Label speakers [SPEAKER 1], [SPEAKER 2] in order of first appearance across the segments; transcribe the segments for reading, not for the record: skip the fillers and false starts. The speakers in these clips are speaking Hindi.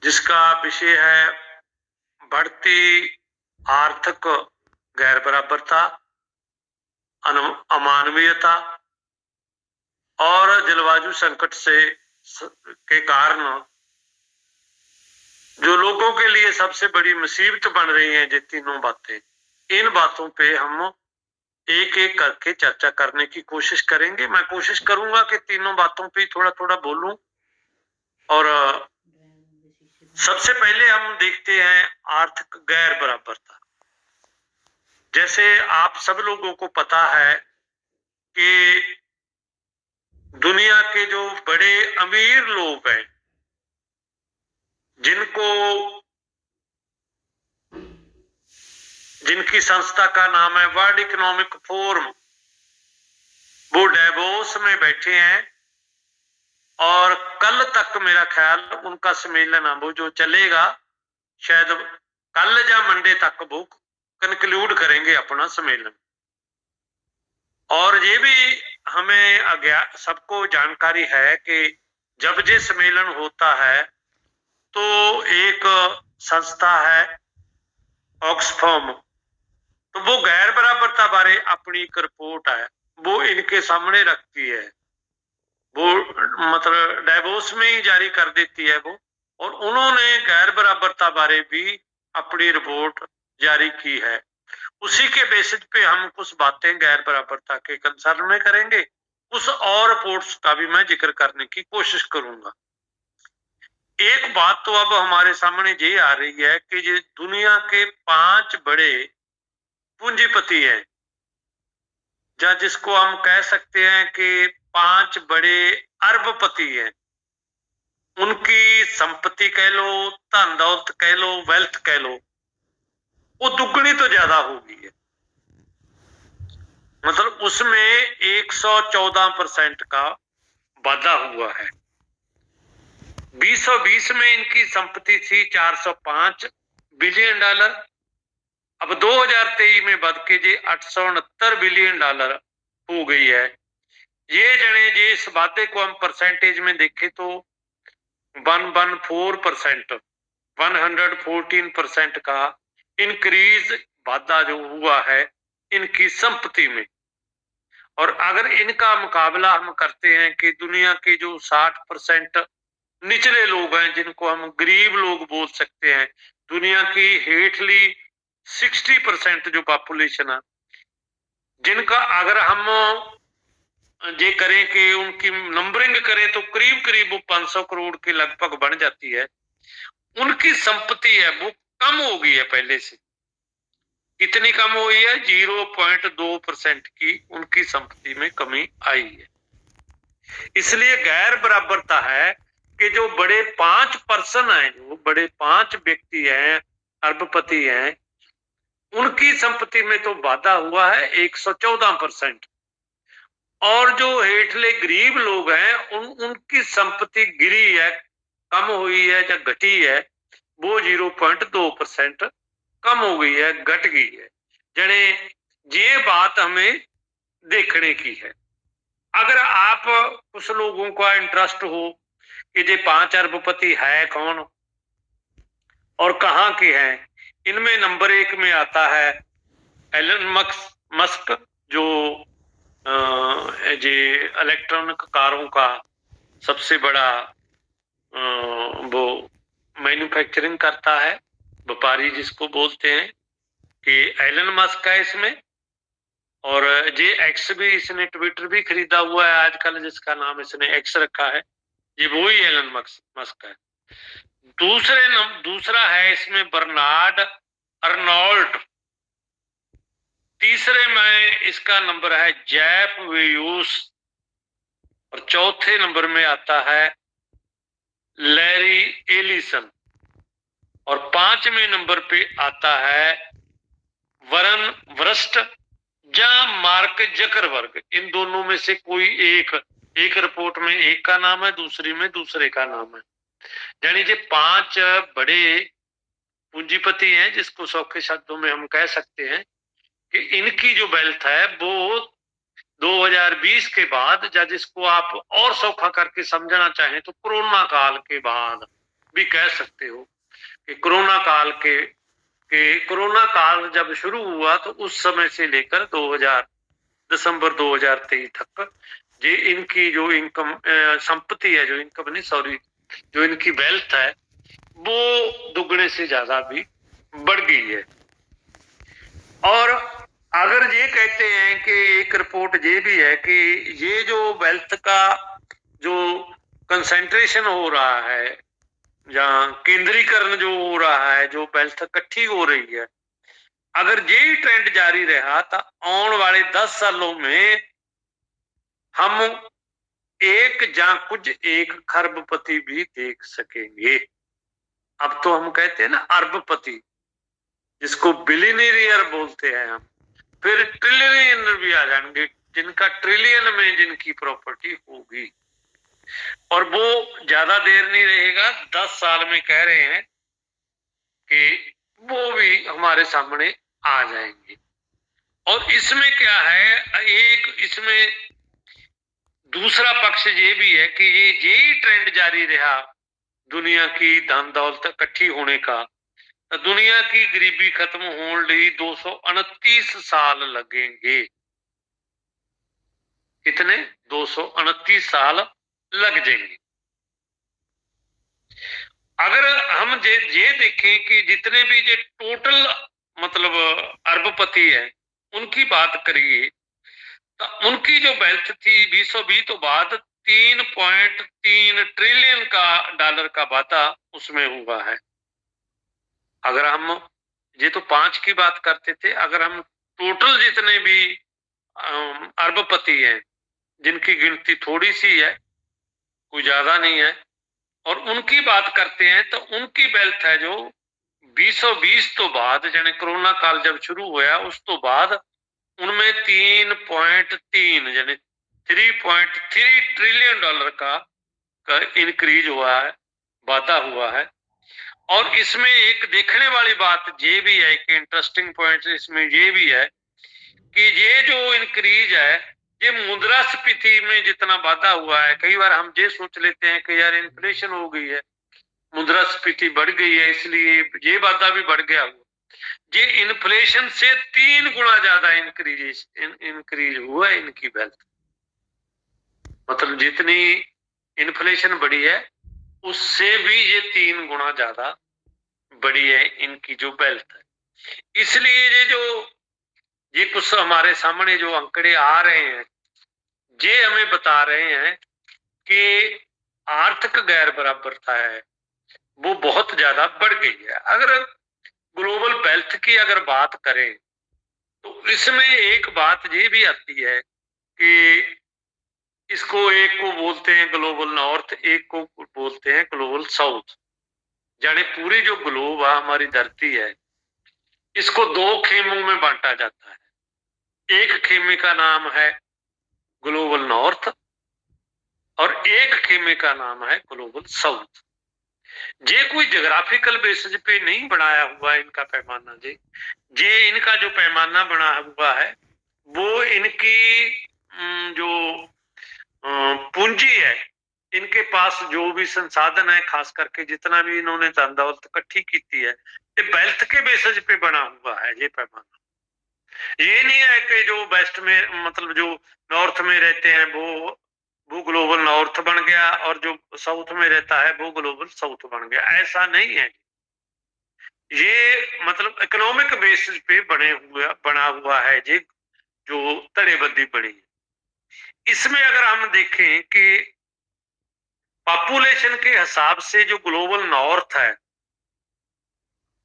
[SPEAKER 1] जिसका विषय है बढ़ती आर्थिक गैर बराबरता, अमानवीयता और जलवायु संकट के कारण जो लोगों के लिए सबसे बड़ी मुसीबत बन रही है, ये तीनों बातें, इन बातों पे हम एक एक करके चर्चा करने की कोशिश करेंगे। मैं कोशिश करूंगा कि तीनों बातों पे थोड़ा थोड़ा बोलूं। और सबसे पहले हम देखते हैं आर्थिक गैर बराबरता। जैसे आप सब लोगों को पता है कि दुनिया के जो बड़े अमीर लोग हैं, जिनकी संस्था का नाम है वर्ल्ड इकोनॉमिक फोरम, वो डेवोस में बैठे हैं और कल तक मेरा ख्याल उनका सम्मेलन है वो जो चलेगा, शायद कल या मंडे तक वो कंक्लूड करेंगे अपना सम्मेलन। और ये भी हमें सबको जानकारी है कि जब ये सम्मेलन होता है तो एक संस्था है ऑक्सफैम, तो वो गैर बराबरता बारे अपनी एक रिपोर्ट है वो इनके सामने रखती है। वो मतलब डेवोस में ही जारी कर देती है वो, और उन्होंने गैर बराबरता बारे भी अपनी रिपोर्ट जारी की है। उसी के बेसिस पे हम कुछ बातें गैर बराबरता के कंसर्न में करेंगे, कुछ और रिपोर्ट्स का भी मैं जिक्र करने की कोशिश करूंगा। एक बात तो अब हमारे सामने ये आ रही है कि ये दुनिया के 5 बड़े पूंजीपति हैं, या जिसको हम कह सकते हैं कि 5 बड़े अरबपति हैं, उनकी संपत्ति कह लो, धन दौलत कह लो, वेल्थ कह लो, वो दुगनी तो ज्यादा होगी है। मतलब उसमें 114% का वाधा हुआ है। 2020 में इनकी संपत्ति थी $405 बिलियन। अब 2023 में बढ़ के जी $869 बिलियन हो गई है। ये जने जी इस वादे को हम परसेंटेज में देखें तो 114%, 114% का इंक्रीज वादा जो हुआ है इनकी संपत्ति में। और अगर इनका मुकाबला हम करते हैं कि दुनिया के जो 60% निचले लोग हैं, जिनको हम गरीब लोग बोल सकते हैं, दुनिया की हेठली 60% जो पॉपुलेशन है, जिनका अगर हम ये करें कि उनकी नंबरिंग करें तो करीब करीब वो 500 करोड़ के लगभग बन जाती है। उनकी संपत्ति है वो कम हो गई है पहले से। कितनी कम हुई है? 0.2% की उनकी संपत्ति में कमी आई है। इसलिए गैर बराबरता है कि जो बड़े 5 पर्सन हैं, जो बड़े 5 व्यक्ति हैं, अरबपति हैं, उनकी संपत्ति में तो वाधा हुआ है 114%, और जो हेठले गरीब लोग हैं उनकी संपत्ति गिरी है, कम हुई है या घटी है, वो 0.2% कम हो गई है, घट गई है। जने ये बात हमें देखने की है। अगर आप कुछ लोगों का इंटरेस्ट हो कि ये 5 अरबपति है कौन और कहाँ के हैं, इनमें नंबर 1 में आता है एलन मस्क, जो ये इलेक्ट्रॉनिक कारों का सबसे बड़ा वो मैन्युफैक्चरिंग करता है, व्यापारी जिसको बोलते हैं, कि एलन मस्क है इसमें। और ये एक्स भी, इसने ट्विटर भी खरीदा हुआ है आजकल, जिसका नाम इसने एक्स रखा है, ये वही एलन मस्क है। दूसरा है इसमें बर्नार्ड अर्नोल्ट। तीसरे में इसका नंबर है जेफ बेजोस, और चौथे नंबर में आता है लैरी एलिसन, और 5वें नंबर पे आता है वरन वरस्ट या मार्क जकरबर्ग। इन दोनों में से कोई एक रिपोर्ट में एक का नाम है, दूसरी में दूसरे का नाम है। यानी ये 5 बड़े पूंजीपति हैं, जिसको सौखे शब्दों में हम कह सकते हैं कि इनकी जो वेल्थ है वो 2020 के बाद, या जिसको आप और सौखा करके समझना चाहें तो कोरोना काल के बाद भी कह सकते हो कि कोरोना काल जब शुरू हुआ तो उस समय से लेकर दिसंबर 2023 तक ये इनकी जो इनकम संपत्ति है, जो इनकम नहीं सॉरी, जो इनकी वेल्थ है वो दुगने से ज्यादा भी बढ़ गई है। और अगर ये कहते हैं कि एक रिपोर्ट ये भी है कि ये जो वेल्थ का जो कंसंट्रेशन हो रहा है, जहाँ केंद्रीकरण जो हो रहा है, जो वेल्थ इकट्ठी हो रही है, अगर यही ट्रेंड जारी रहा तो आने वाले 10 सालों में हम एक खरबपति भी देख सकेंगे। अब तो हम कहते हैं ना अरबपति, जिसको बिलियनियर बोलते हैं हम, फिर ट्रिलियनियर भी आ जाएंगे, जिनका ट्रिलियन में जिनकी प्रॉपर्टी होगी। और वो ज्यादा देर नहीं रहेगा, 10 साल में कह रहे हैं कि वो भी हमारे सामने आ जाएंगे। और इसमें क्या है, एक इसमें दूसरा पक्ष ये भी है कि ये ट्रेंड जारी रहा दुनिया की धन दौलत इकट्ठी होने का, तो दुनिया की गरीबी खत्म होने लिए 229 साल लगेंगे। कितने? 229 साल लग जाएंगे। अगर हम ये देखें कि जितने भी ये टोटल मतलब अरबपति है उनकी बात करिए, तो उनकी जो वेल्थ थी 2020 तो बाद 3.3 ट्रिलियन का डॉलर का वादा उसमें हुआ है। अगर हम ये तो 5 की बात करते थे, अगर हम टोटल जितने भी अरबपति हैं जिनकी गिनती थोड़ी सी है, कोई ज्यादा नहीं है, और उनकी बात करते हैं तो उनकी वेल्थ है जो 2020 तो बाद यानी कोरोना काल जब शुरू हुआ उस तो बाद उनमें 3.3 यानी 3.3 ट्रिलियन डॉलर का इंक्रीज हुआ है, वाधा हुआ है। और इसमें एक देखने वाली बात ये भी है कि इंटरेस्टिंग पॉइंट इसमें ये भी है कि ये जो इंक्रीज है ये मुद्रास्फीति में जितना वाधा हुआ है, कई बार हम ये सोच लेते हैं कि यार इन्फ्लेशन हो गई है, मुद्रास्फीति बढ़ गई है, इसलिए ये वाधा भी बढ़ गया हुआ, ये इन्फ्लेशन से 3 गुना ज्यादा इंक्रीज हुआ है इनकी वेल्थ। मतलब जितनी इन्फ्लेशन बढ़ी है उससे भी ये 3 गुना ज्यादा बढ़ी है इनकी जो वेल्थ है। इसलिए ये कुछ हमारे सामने जो आंकड़े आ रहे हैं ये हमें बता रहे हैं कि आर्थिक गैर बराबरता है वो बहुत ज्यादा बढ़ गई है। अगर ग्लोबल वेल्थ की अगर बात करें तो इसमें एक बात ये भी आती है कि इसको एक को बोलते हैं ग्लोबल नॉर्थ, एक को बोलते हैं ग्लोबल साउथ। यानी पूरी जो ग्लोब है हमारी धरती है इसको 2 खेमों में बांटा जाता है। एक खेमे का नाम है ग्लोबल नॉर्थ और एक खेमे का नाम है ग्लोबल साउथ। ये कोई ज्योग्राफिकल बेसिस पे नहीं बनाया हुआ है इनका पैमाना। ये इनका जो पैमाना बना हुआ है वो इनकी जो पूंजी है, इनके पास जो भी संसाधन है, खास करके जितना भी इन्होंने धन दौलत इकट्ठी की है, ये वेल्थ के बेसिस पे बना हुआ है ये पैमाना। ये नहीं है कि जो वेस्ट में मतलब जो नॉर्थ में रहते हैं वो ग्लोबल नॉर्थ बन गया और जो साउथ में रहता है वो ग्लोबल साउथ बन गया, ऐसा नहीं है। ये मतलब इकोनॉमिक बेसिस पे बना हुआ है ये जो तड़ेबंदी बनी है। इसमें अगर हम देखें कि पॉपुलेशन के हिसाब से जो ग्लोबल नॉर्थ है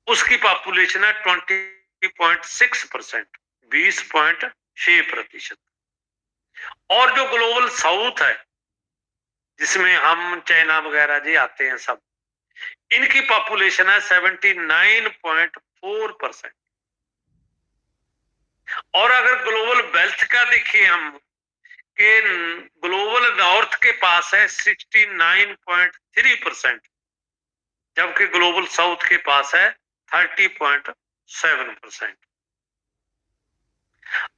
[SPEAKER 1] उसकी पॉपुलेशन है 20.6%, 20.6%। और जो ग्लोबल साउथ है जिसमें हम चाइना वगैरह जी आते हैं सब, इनकी पॉपुलेशन है 79.4%। और अगर ग्लोबल वेल्थ का देखिए हम कि ग्लोबल नॉर्थ के पास है 69.3%, जबकि ग्लोबल साउथ के पास है 30.7%।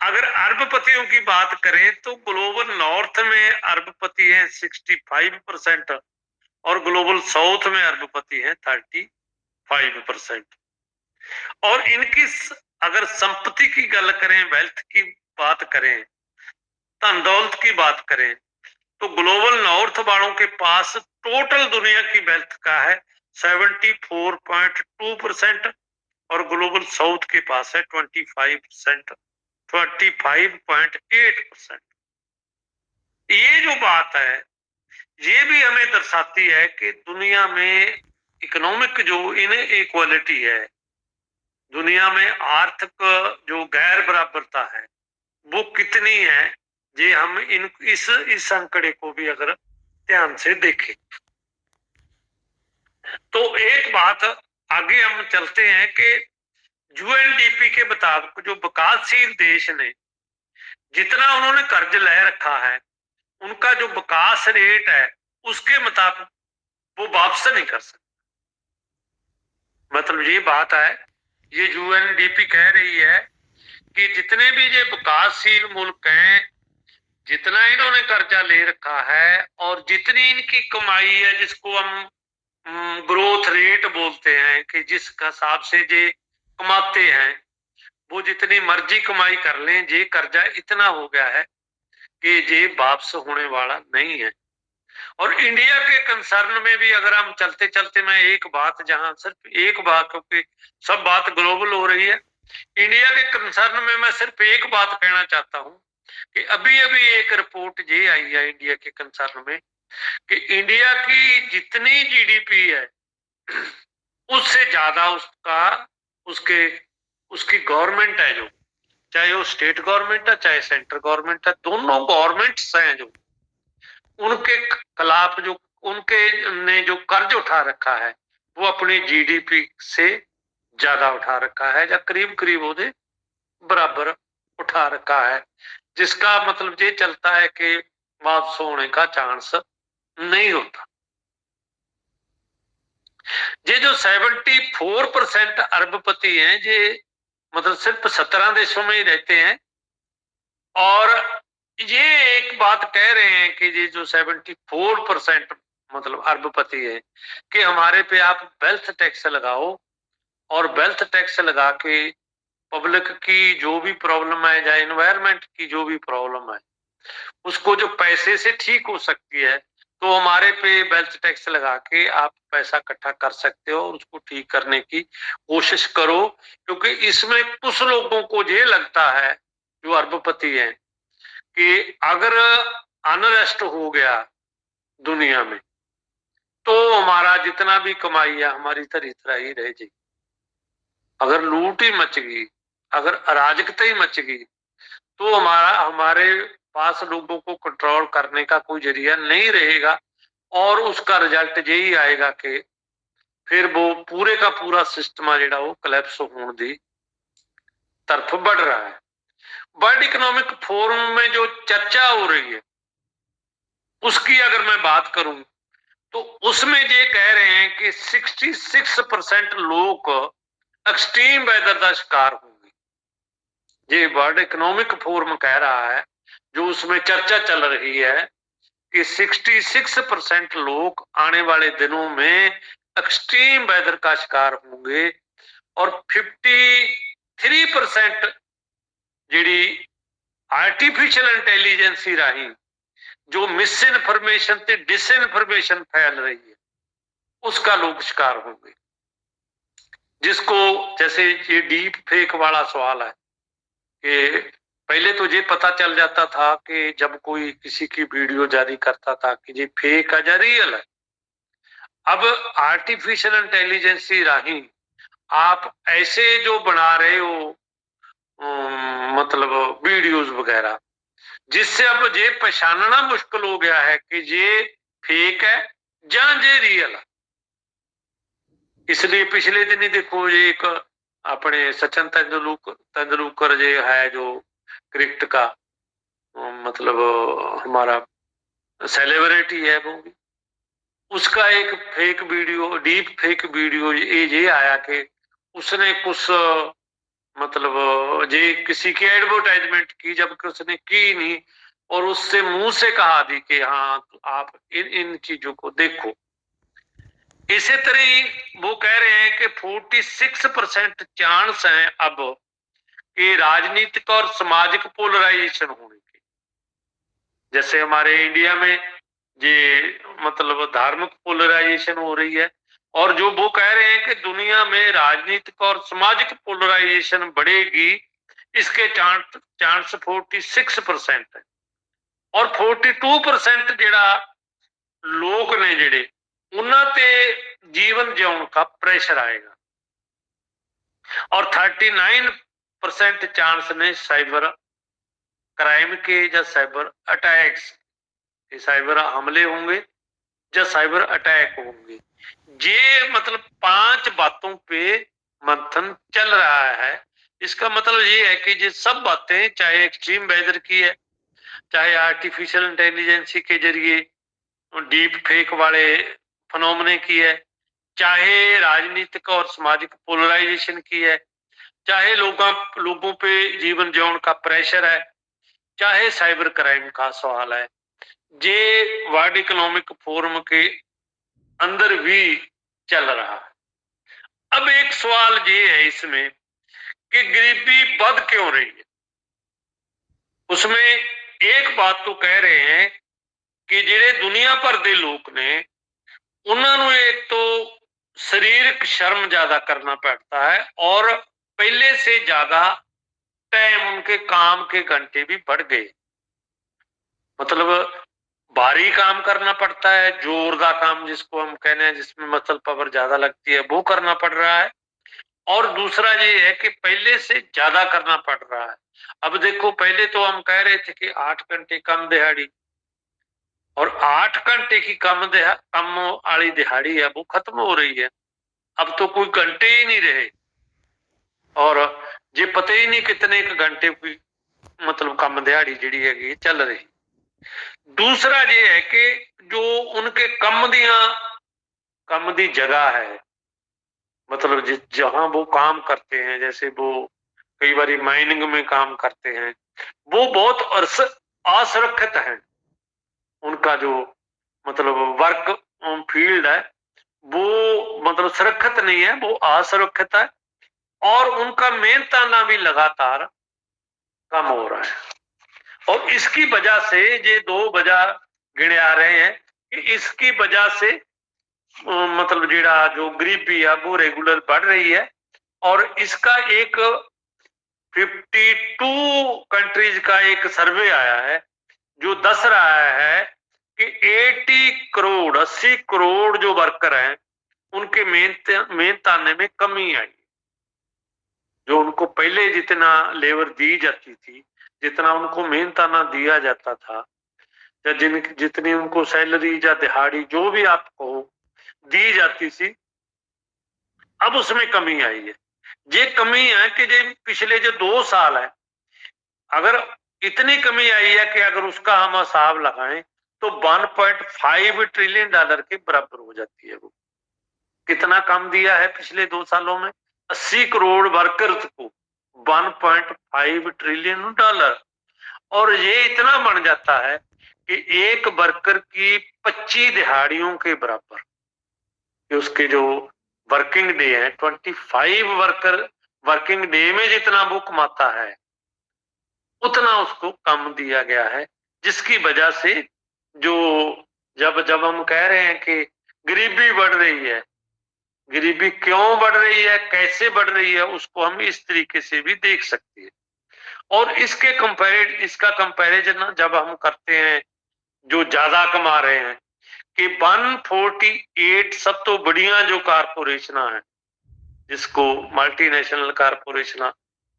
[SPEAKER 1] अगर अरबपतियों की बात करें तो ग्लोबल नॉर्थ में अरबपति हैं 65% और ग्लोबल साउथ में अरबपति हैं 35%। और इनकी अगर संपत्ति की गल करें, वेल्थ की बात करें, धन दौलत की बात करें, तो ग्लोबल नॉर्थ वालों के पास टोटल दुनिया की वेल्थ का है 74.2% और ग्लोबल साउथ के पास है 25.8%। ये जो बात है ये भी हमें दर्शाती है कि दुनिया में इकोनॉमिक जो इनइक्वालिटी है, दुनिया में आर्थिक जो गैर बराबरता है वो कितनी है। जे हम इस आंकड़े को भी अगर ध्यान से देखें तो एक बात आगे हम चलते हैं कि यूएनडीपी के मुताबिक जो विकासशील देश ने जितना उन्होंने कर्ज ले रखा है, उनका जो विकास रेट है उसके मुताबिक वो वापस नहीं कर सकते। मतलब ये बात है, ये यूएनडीपी कह रही है कि जितने भी ये विकासशील मुल्क हैं, जितना इन्होंने कर्जा ले रखा है और जितनी इनकी कमाई है, जिसको हम ग्रोथ रेट बोलते हैं, कि जिस हिसाब से ये कमाते हैं वो जितनी मर्जी कमाई कर लें, ये कर्जा इतना हो गया है कि ये वापस होने वाला नहीं है। और इंडिया के कंसर्न में भी अगर हम चलते चलते, मैं एक बात, जहां सिर्फ एक बात, क्योंकि सब बात ग्लोबल हो रही है, इंडिया के कंसर्न में मैं सिर्फ एक बात कहना चाहता हूं कि अभी अभी एक रिपोर्ट ये आई है इंडिया के कंसर्न में कि इंडिया की जितनी जीडीपी है उससे ज्यादा उसकी गवर्नमेंट है, जो चाहे वो स्टेट गवर्नमेंट है चाहे सेंट्रल गवर्नमेंट है, दोनों गवर्नमेंट्स हैं जो उनके खिलाफ जो उनके ने जो कर्ज उठा रखा है वो अपनी जीडीपी से ज्यादा उठा रखा है, या करीब करीब उसके बराबर उठा रखा है, जिसका मतलब ये चलता है कि वापस होने का चांस नहीं होता। ये जो 74% अरबपति हैं, ये मतलब सिर्फ 17 देशों में ही रहते हैं। और ये एक बात कह रहे हैं कि ये जो 74% मतलब अरबपति है कि हमारे पे आप वेल्थ टैक्स लगाओ, और वेल्थ टैक्स लगा के पब्लिक की जो भी प्रॉब्लम है या एनवायरमेंट की जो भी प्रॉब्लम है उसको जो पैसे से ठीक हो सकती है, तो हमारे पे वेल्थ टैक्स लगा के आप पैसा इकट्ठा कर सकते हो, उसको ठीक करने की कोशिश करो। क्योंकि इसमें कुछ लोगों को ये लगता है जो अरबपति हैं कि अगर अनरेस्ट हो गया दुनिया में तो हमारा जितना भी कमाई है हमारी तरह ही रह जाएगी। अगर लूट ही मच गई, अगर अराजकता ही मच गई, तो हमारे पास लोगों को कंट्रोल करने का कोई जरिया नहीं रहेगा, और उसका रिजल्ट यही आएगा कि फिर वो पूरे का पूरा सिस्टम है जो कोलैप्स होने की तरफ बढ़ रहा है। वर्ल्ड इकोनॉमिक फोरम में जो चर्चा हो रही है उसकी अगर मैं बात करूं तो उसमें ये कह रहे हैं कि 66% लोग एक्सट्रीम वेदर का शिकार होंगे। ये वर्ल्ड इकोनॉमिक फोरम कह रहा है, जो उसमें चर्चा चल रही है कि 66% लोग आने वाले दिनों में एक्सट्रीम वेदर का शिकार होंगे, और 53% जी आर्टिफिशियल इंटेलिजेंस राही जो मिस इनफॉर्मेशन ते डिस इनफॉर्मेशन फैल रही है उसका लोग शिकार होंगे। जिसको जैसे ये डीप फेक वाला सवाल है कि पहले तो ये पता चल जाता था कि जब कोई किसी की वीडियो जारी करता था कि ये फेक है या रियल है। अब आर्टिफिशियल इंटेलिजेंस राही आप ऐसे जो बना रहे हो मतलब वीडियोस वगैरह, जिससे अब ये पहचानना मुश्किल हो गया है कि ये फेक है या ये रियल है। इसलिए पिछले दिन ही देखो, ये एक अपने सचिन तेंदुलकर ये है जो क्रिकेट का मतलब हमारा सेलिब्रिटी है, वो उसका एक fake video, deep fake video ये आया कि उसने कुछ मतलब ये किसी की एडवर्टाइजमेंट की जबकि उसने की नहीं, और उससे मुंह से कहा दी कि हाँ आप इन चीजों को देखो। इसी तरह ही वो कह रहे हैं कि 46% चांस हैं अब कि राजनीतिक और सामाजिक पोलराइजेशन होने के। जैसे हमारे इंडिया में ये मतलब धार्मिक पोलराइजेशन हो रही है, और जो वो कह रहे हैं कि दुनिया में राजनीतिक और सामाजिक पोलराइजेशन बढ़ेगी, इसके चांस 46% है। और 42% ਜਿਹੜਾ लोग ने ਜਿਹੜੇ ਉਹਨਾਂ ਤੇ जीवन जीवन का प्रेशर आएगा, और 39% चांस ने साइबर क्राइम के या साइबर अटैक्स, साइबर हमले होंगे या साइबर अटैक होंगे। ये मतलब 5 बातों पे मंथन चल रहा है। इसका मतलब ये है कि ये सब बातें, चाहे एक्सट्रीम वेदर की है, चाहे आर्टिफिशियल इंटेलिजेंस के जरिए डीप फेक वाले फिनोमेने की है, चाहे राजनीतिक और सामाजिक पोलराइजेशन की है, चाहे लोगों पे जीवन जीवन का प्रेशर है, चाहे साइबर क्राइम का सवाल है, ये वर्ल्ड इकोनॉमिक फोरम के अंदर भी चल रहा है। अब एक सवाल ये है इसमें कि गरीबी बढ़ क्यों रही है। उसमें एक बात तो कह रहे हैं कि ਜਿਹੜੇ दुनिया भर के लोग ने उन्होंने एक तो शारीरिक श्रम ज्यादा करना पड़ता है, और पहले से ज्यादा टाइम उनके काम के घंटे भी बढ़ गए। मतलब भारी काम करना पड़ता है, जोर का काम जिसको हम कहते हैं, जिसमें मसल पावर ज्यादा लगती है, वो करना पड़ रहा है। और दूसरा ये है कि पहले से ज्यादा करना पड़ रहा है। अब देखो, पहले तो हम कह रहे थे कि 8 घंटे कम दिहाड़ी, और 8 घंटे की कम वाली दिहाड़ी है वो खत्म हो रही है। अब तो कोई घंटे ही नहीं रहे, और ये पता ही नहीं कितने घंटे की मतलब कम दिहाड़ी जी है चल रही। दूसरा ये है कि जो उनके कम दी जगह है, मतलब जहां वो काम करते हैं, जैसे वो कई बार माइनिंग में काम करते हैं, वो बहुत असुरक्षित है। उनका जो मतलब वर्क फील्ड है वो मतलब सुरक्षित नहीं है, वो असुरक्षित है, और उनका मेहनताना भी लगातार कम हो रहा है। और इसकी वजह से ये 2 वजह गिने आ रहे हैं कि इसकी वजह से मतलब जेड़ा जो गरीबी है वो रेगुलर बढ़ रही है। और इसका एक 52 कंट्रीज का एक सर्वे आया है जो दस रहा है कि 80 करोड़ जो वर्कर हैं उनके मेहनताने में कमी आई। जो उनको पहले जितना लेबर दी जाती थी, जितना उनको मेहनताना दिया जाता था, या जितनी उनको सैलरी या दिहाड़ी जो भी आप कहो दी जाती थी, अब उसमें कमी आई है। ये कमी है कि जो पिछले जो 2 साल है, अगर इतनी कमी आई है कि अगर उसका हम हिसाब लगाएं तो 1.5 ट्रिलियन डॉलर के बराबर हो जाती है। वो कितना कम दिया है पिछले 2 सालों में? 80 करोड़ वर्कर्स को 1.5 ट्रिलियन डॉलर। और ये इतना बन जाता है कि एक वर्कर की 25 दिहाड़ियों के बराबर, उसके जो वर्किंग डे है 25 वर्किंग डे में जितना वो कमाता है उतना उसको कम दिया गया है। जिसकी वजह से जो जब हम कह रहे हैं कि गरीबी बढ़ रही है, गरीबी क्यों बढ़ रही है, कैसे बढ़ रही है, उसको हम इस तरीके से भी देख सकते हैं। और इसका कंपैरिजन जब हम करते हैं जो ज्यादा कमा रहे हैं कि 148 सब तो बढ़िया जो कारपोरेशन है, जिसको मल्टीनेशनल कारपोरेशन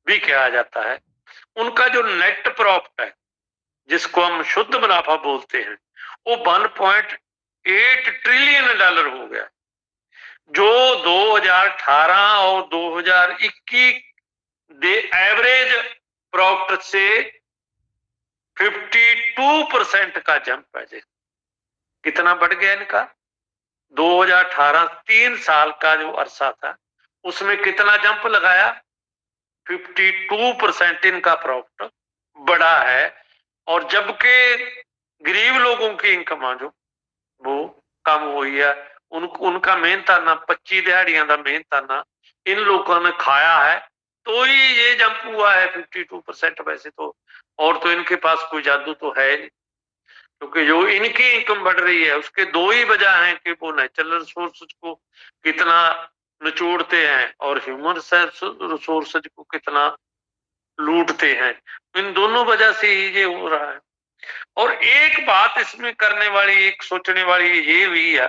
[SPEAKER 1] भी कहा जाता है, उनका जो नेट प्रॉफिट है जिसको हम शुद्ध मुनाफा बोलते हैं वो 1.8 ट्रिलियन डॉलर हो गया, जो 2018 और 2021 दे एवरेज प्रॉफिट से 52% का जंप है। कितना बढ़ गया इनका? 2018 3 साल का जो अरसा था उसमें कितना जंप लगाया? 52% इनका प्रॉफिट बढ़ा है। और जबकि गरीब लोगों की इनकम जो वो कम हुई है, उनका मेहनताना 25 दिहाड़ियां का मेहनताना इन लोगों ने खाया है, तो ही ये जंप हुआ है 52%। वैसे तो और तो इनके पास कोई जादू तो है नहीं, क्योंकि जो इनकी इनकम बढ़ रही है उसके दो ही वजह हैं कि वो नेचुरल रिसोर्सेज को कितना निचोड़ते हैं और ह्यूमन रिसोर्सेज को कितना लूटते हैं। इन दोनों वजह से ही ये हो रहा है। और एक बात इसमें करने वाली, एक सोचने वाली ये भी है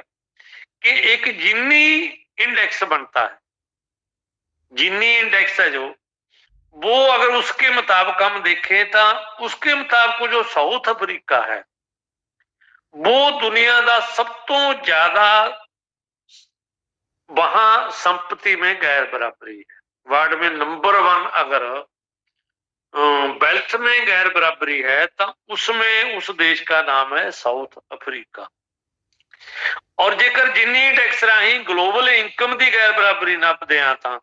[SPEAKER 1] कि एक जिन्नी इंडेक्स बनता है, जिन्नी इंडेक्स है जो, वो अगर उसके मुताबिक हम देखें तो उसके मुताबिक जो साउथ अफ्रीका है वो दुनिया का सब तो ज्यादा वहां संपत्ति में गैर बराबरी है। वर्ल्ड में नंबर 1 अगर वेल्थ में गैर बराबरी है तो उसमें उस देश का नाम है साउथ अफ्रीका। और जेकर जिन्नी इंडेक्स राही ग्लोबल इनकम की गैर बराबरी नपदे आ तां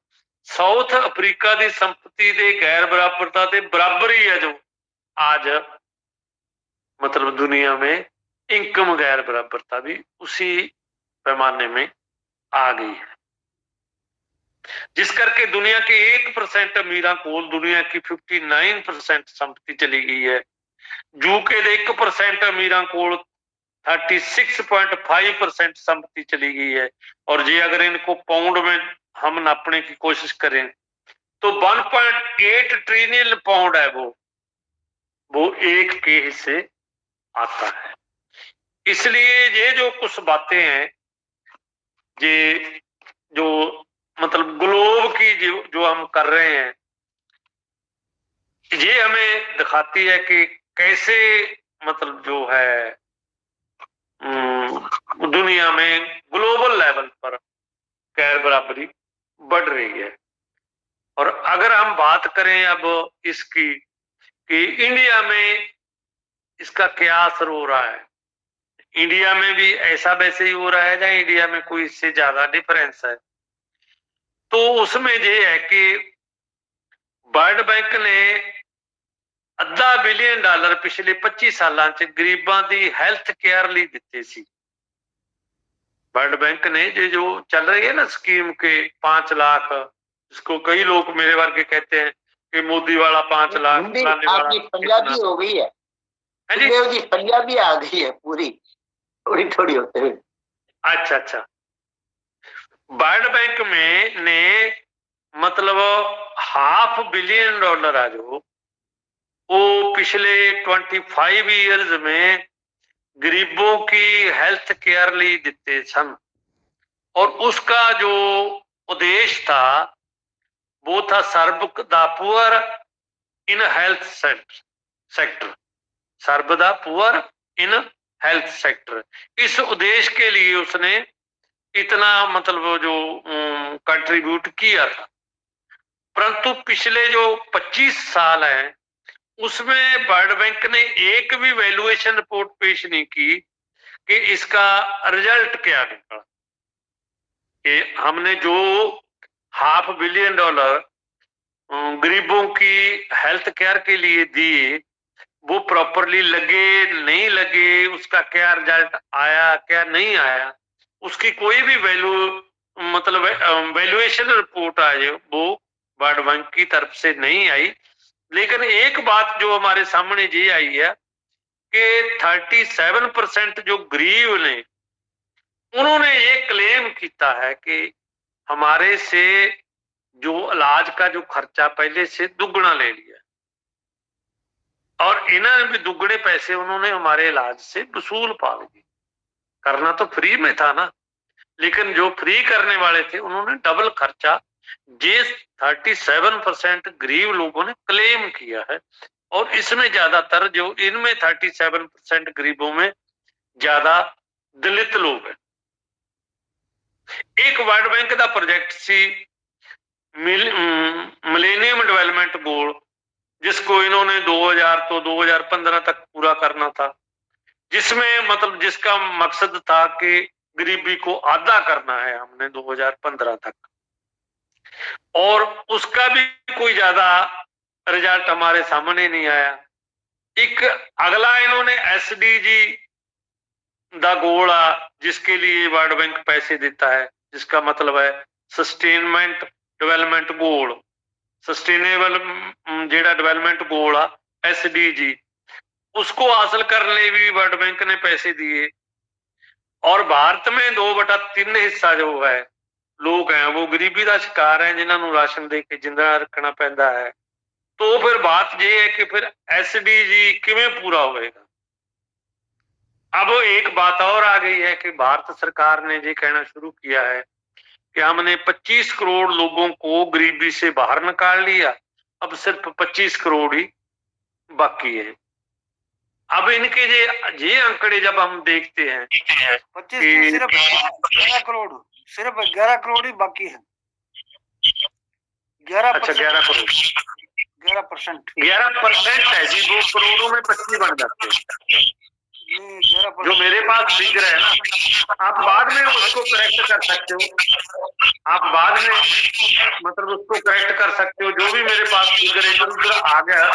[SPEAKER 1] साउथ अफ्रीका की संपत्ति के गैर बराबरता के बराबर ही है जो आज मतलब दुनिया में इनकम गैर बराबरता भी उसी पैमाने में आ गई है। जिस करके दुनिया के 1% अमीरां कोल दुनिया की 59% संपत्ति चली गई है। यूके के 1% अमीरां कोल 36.5% संपत्ति चली गई है। और जे अगर इनको पाउंड में हम नापने की कोशिश करें तो 1.8 ट्रिलियन पाउंड है वो एक के हिस्से आता है। इसलिए ये जो कुछ बातें हैं ये जो मतलब ग्लोब की जो हम कर रहे हैं ये हमें दिखाती है कि कैसे मतलब जो है दुनिया में ग्लोबल लेवल पर गैर बराबरी बढ़ रही है। और अगर हम बात करें अब इसकी कि इंडिया में इसका क्या असर हो रहा है, इंडिया में भी ऐसा वैसे ही हो रहा है या इंडिया में कोई इससे ज्यादा डिफरेंस है, तो उसमें ये है कि वर्ल्ड बैंक ने $0.5 बिलियन पिछले 25 सालों च गरीबां की हैल्थ केयर लिए दिते सी। वर्ल्ड बैंक ने ये जो चल रही है ना स्कीम के 5 लाख, इसको कई लोग मेरे वर्गे कहते हैं कि मोदी वाला 5 लाख
[SPEAKER 2] आपकी पंजाबी हो गई है जी, पंजाबी आ गई है पूरी थोड़ी थोड़ी होते हुए।
[SPEAKER 1] अच्छा, वर्ल्ड बैंक में ने मतलब $500 बिलियन आ जो वो पिछले 25 ईयर्स में गरीबों की हेल्थ केयर लिए दिते सन। और उसका जो उद्देश्य था वो था serve the poor in health sector, serve the poor in health sector. इस उद्देश्य के लिए उसने इतना मतलब जो कंट्रीब्यूट किया था। परंतु पिछले जो 25 साल है उसमें वर्ल्ड बैंक ने एक भी वैल्यूएशन रिपोर्ट पेश नहीं की कि इसका रिजल्ट क्या निकला, कि हमने जो $500 बिलियन गरीबों की हेल्थ केयर के लिए दिए वो प्रॉपरली लगे नहीं लगे, उसका क्या रिजल्ट आया क्या नहीं आया, उसकी कोई भी मतलब वैल्यूएशन रिपोर्ट आए वो वर्ल्ड बैंक की तरफ से नहीं आई। लेकिन एक बात जो हमारे सामने ये आई है कि 37% जो गरीब ने उन्होंने ये क्लेम किया है कि हमारे से जो इलाज का जो खर्चा पहले से दुगना ले लिया और इन्होंने भी दुगने पैसे उन्होंने हमारे इलाज से वसूल पा लिए। करना तो फ्री में था ना, लेकिन जो फ्री करने वाले थे उन्होंने डबल खर्चा जे 37% गरीब लोगों ने क्लेम किया है। और इसमें ज्यादातर जो इनमें 37% गरीबों में ज्यादा दलित लोग हैं। एक वर्ल्ड बैंक का प्रोजेक्ट सी मिलेनियम डेवलपमेंट गोल, जिसको इन्होंने 2000 तो 2015 तक पूरा करना था, जिसमें मतलब जिसका मकसद था कि गरीबी को आधा करना है हमने 2015 तक। और उसका भी कोई ज्यादा रिजल्ट हमारे सामने नहीं आया। एक अगला इन्होंने SDG द गोल जिसके लिए वर्ल्ड बैंक पैसे देता है, जिसका मतलब है सस्टेनमेंट डेवलपमेंट गोल, सस्टेनेबल जेड़ा डेवलपमेंट गोल आ SDG, उसको हासिल करने भी वर्ल्ड बैंक ने पैसे दिए। और भारत में 2/3 हिस्सा जो है लोग हैं वो गरीबी का शिकार है, जिन्होंने राशन दे के जिंदा रखना पैंदा है। तो फिर बात ये है कि फिर SDG किवें पूरा होएगा। अब एक बात और आ गई है कि भारत सरकार ने ये कहना शुरू किया है कि हमने 25 करोड़ लोगों को गरीबी से बाहर निकाल लिया, अब सिर्फ 25 करोड़ ही बाकी है। अब इनके ये आंकड़े जब हम देखते हैं
[SPEAKER 2] 25 सिर्फ 11 करोड़, सिर्फ 11 करोड़ ही बाकी है। 11%,
[SPEAKER 1] अच्छा 11 करोड़, 11% है जी, 2 करोड़ों में 25 बन जाते हैं। जो मेरे पास फिगर है ना, आप बाद में उसको करेक्ट कर सकते हो, आप बाद में मतलब उसको करेक्ट कर सकते हो। जो भी मेरे पास फिगर इधर उधर आ गया,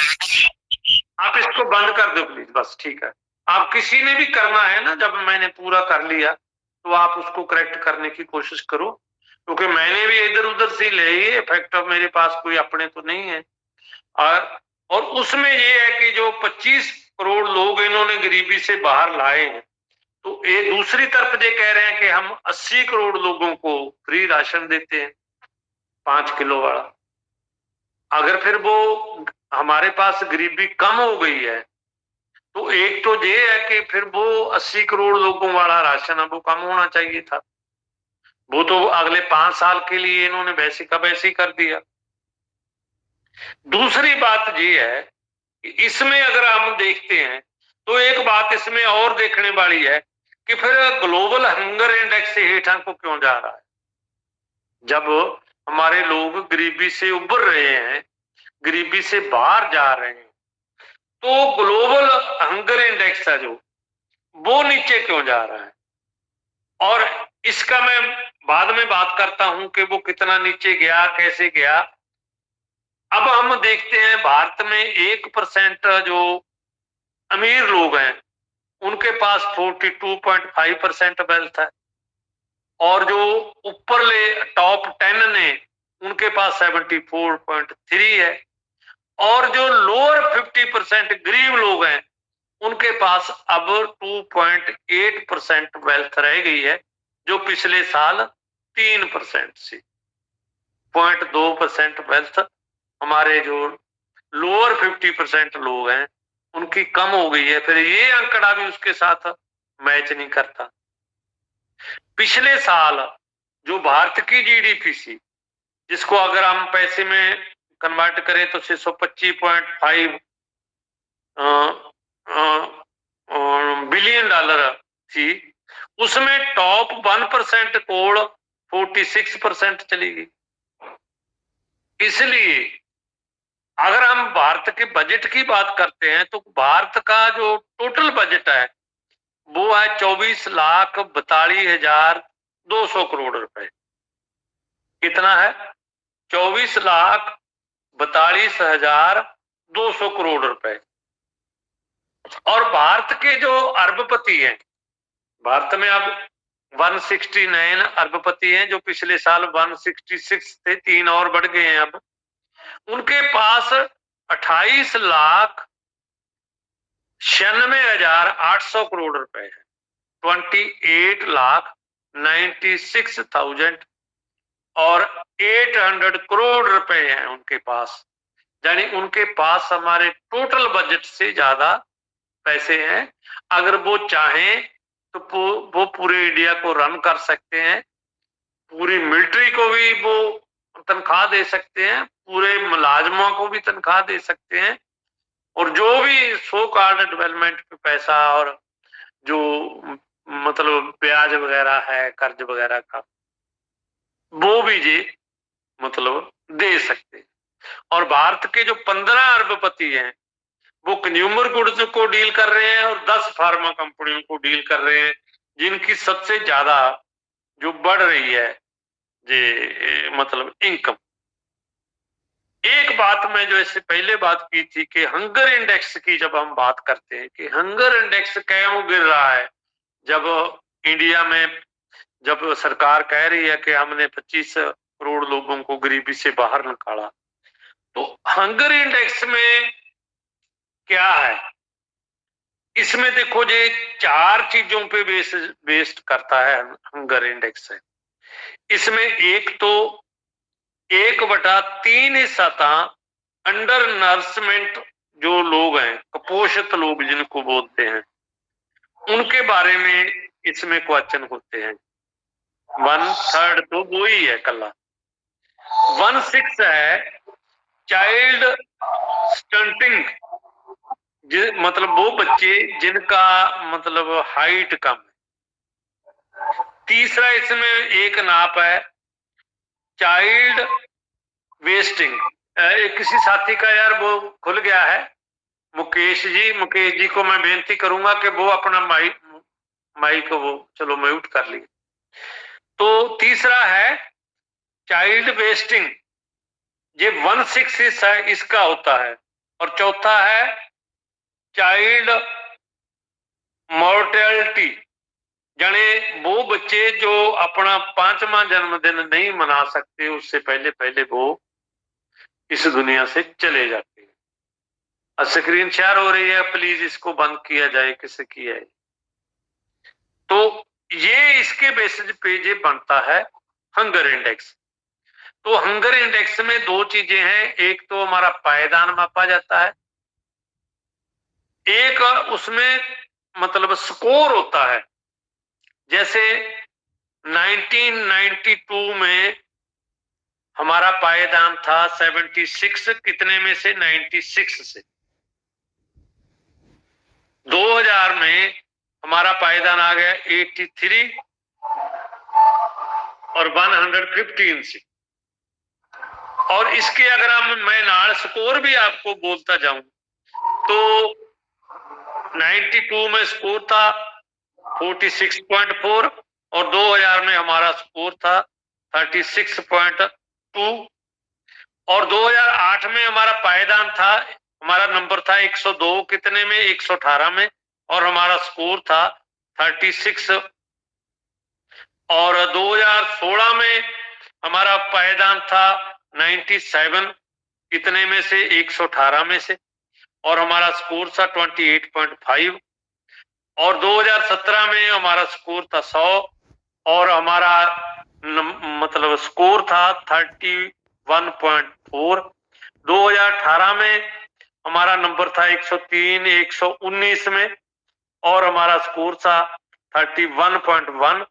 [SPEAKER 1] आप इसको बंद कर दो प्लीज, बस ठीक है। आप किसी ने भी करना है ना, जब मैंने पूरा कर लिया तो आप उसको करेक्ट करने की कोशिश करो, क्योंकि मैंने भी इधर उधर से ले ही इफेक्ट, मेरे पास कोई अपने तो नहीं है। और उसमें ये है कि जो 25 करोड़ लोग इन्होंने गरीबी से बाहर लाए हैं, तो ये दूसरी तरफ ये कह रहे हैं कि हम 80 करोड़ लोगों को फ्री राशन देते हैं 5 किलो वाला। अगर फिर वो हमारे पास गरीबी कम हो गई है, तो एक तो ये है कि फिर वो 80 करोड़ लोगों वाला राशन है वो कम होना चाहिए था। वो तो अगले 5 साल के लिए इन्होंने वैसे का वैसे ही कर दिया। दूसरी बात ये है कि इसमें अगर हम देखते हैं तो एक बात इसमें और देखने वाली है कि फिर ग्लोबल हंगर इंडेक्स से हेठा को क्यों जा रहा है। जब हमारे लोग गरीबी से उबर रहे हैं, गरीबी से बाहर जा रहे हैं, तो ग्लोबल हंगर इंडेक्स है जो वो नीचे क्यों जा रहा है। और इसका मैं बाद में बात करता हूं कि वो कितना नीचे गया, कैसे गया। अब हम देखते हैं भारत में 1% जो अमीर लोग हैं उनके पास 42.5% वेल्थ है, और जो ऊपरले टॉप 10 ने उनके पास 74.3 है, और जो लोअर 50% गरीब लोग हैं उनके पास अब 2.8% वेल्थ रह गई है, जो पिछले साल 3% से 0.2% वेल्थ हमारे जो लोअर 50% लोग हैं उनकी कम हो गई है। फिर ये आंकड़ा भी उसके साथ मैच नहीं करता। पिछले साल जो भारत की GDP थी, जिसको अगर हम पैसे में कन्वर्ट करें तो 625.5 बिलियन डॉलर थी, उसमें टॉप 1% कोल 46% चली गई। इसलिए अगर हम भारत के बजट की बात करते हैं तो भारत का जो टोटल बजट है वो है 24,42,200 करोड़ रुपए। कितना है? 24,42,200 करोड़ रुपए। और भारत के जो अरबपति हैं, भारत में अब 169 अरबपति हैं, जो पिछले साल 166 थे, 3 और बढ़ गए हैं। अब उनके पास 28,96,800 करोड़ रुपए है। 28,96,000 और 800 करोड़ रुपए हैं उनके पास। यानी उनके पास हमारे टोटल बजट से ज्यादा पैसे हैं। अगर वो चाहें तो वो पूरे इंडिया को रन कर सकते हैं, पूरी मिलिट्री को भी वो तनख्वाह दे सकते हैं, पूरे मुलाजमों को भी तनख्वाह दे सकते हैं, और जो भी सो कॉल्ड डेवलपमेंट पे पैसा और जो मतलब ब्याज वगैरह है, कर्ज वगैरह का, वो भी जी मतलब दे सकते हैं। और भारत के जो 15 अरबपति हैं वो कंज्यूमर गुड्स को डील कर रहे हैं और 10 फार्मा कंपनियों को डील कर रहे हैं, जिनकी सबसे ज्यादा जो बढ़ रही है ये मतलब इनकम। एक बात मैं जो इससे पहले बात की थी कि हंगर इंडेक्स की जब हम बात करते हैं कि हंगर इंडेक्स क्यों गिर रहा है, जब इंडिया में जब सरकार कह रही है कि हमने 25 करोड़ लोगों को गरीबी से बाहर निकाला, तो हंगर इंडेक्स में क्या है? इसमें देखो जी 4 चीजों पे बेस्ड करता है हंगर इंडेक्स है। इसमें एक तो 1/3 हिस्सा था अंडर नर्समेंट, जो लोग हैं कुपोषित लोग जिनको बोलते हैं, उनके बारे में इसमें क्वेश्चन होते हैं। 1/3 तो वो ही है कल्ला। 1/6 है चाइल्ड स्टंटिंग, मतलब वो बच्चे जिनका मतलब हाइट कम है। तीसरा इसमें एक नाप है चाइल्ड वेस्टिंग। किसी साथी का यार वो खुल गया है, मुकेश जी को मैं बेनती करूंगा कि वो अपना माइक वो चलो म्यूट कर लिए। तो तीसरा है चाइल्ड वेस्टिंग, ये 1/6 हिस्सा इसका होता है। और चौथा है चाइल्ड मॉर्टेलिटी, यानी वो बच्चे जो अपना 5वां जन्मदिन नहीं मना सकते, उससे पहले पहले वो इस दुनिया से चले जाते हैं। स्क्रीन शेयर हो रही है, प्लीज इसको बंद किया जाए, किसे किया है। तो ये इसके बेसिस पे ये बनता है हंगर इंडेक्स। तो हंगर इंडेक्स में 2 चीजें हैं, एक तो हमारा पायदान मापा जाता है, एक उसमें मतलब स्कोर होता है। जैसे 1992 में हमारा पायदान था 76, कितने में से? 96 से। 2000 में हमारा पायदान आ गया 83 और 115 से। और इसके अगर मैं नाल स्कोर भी आपको बोलता जाऊं तो 92 में स्कोर था 46.4 और 2000 में हमारा स्कोर था 36.2 और 2008 में हमारा पायदान था, हमारा नंबर था 102, कितने में? 118 में, और हमारा स्कोर था 36। और 2016 में हमारा पायदान था 97, कितने में से? 118 में से, और हमारा स्कोर था 28.5। और 2017 में हमारा स्कोर था 100 और हमारा मतलब स्कोर था 31.4। 2018 में हमारा नंबर था 103 119 में और हमारा स्कोर था 31.1।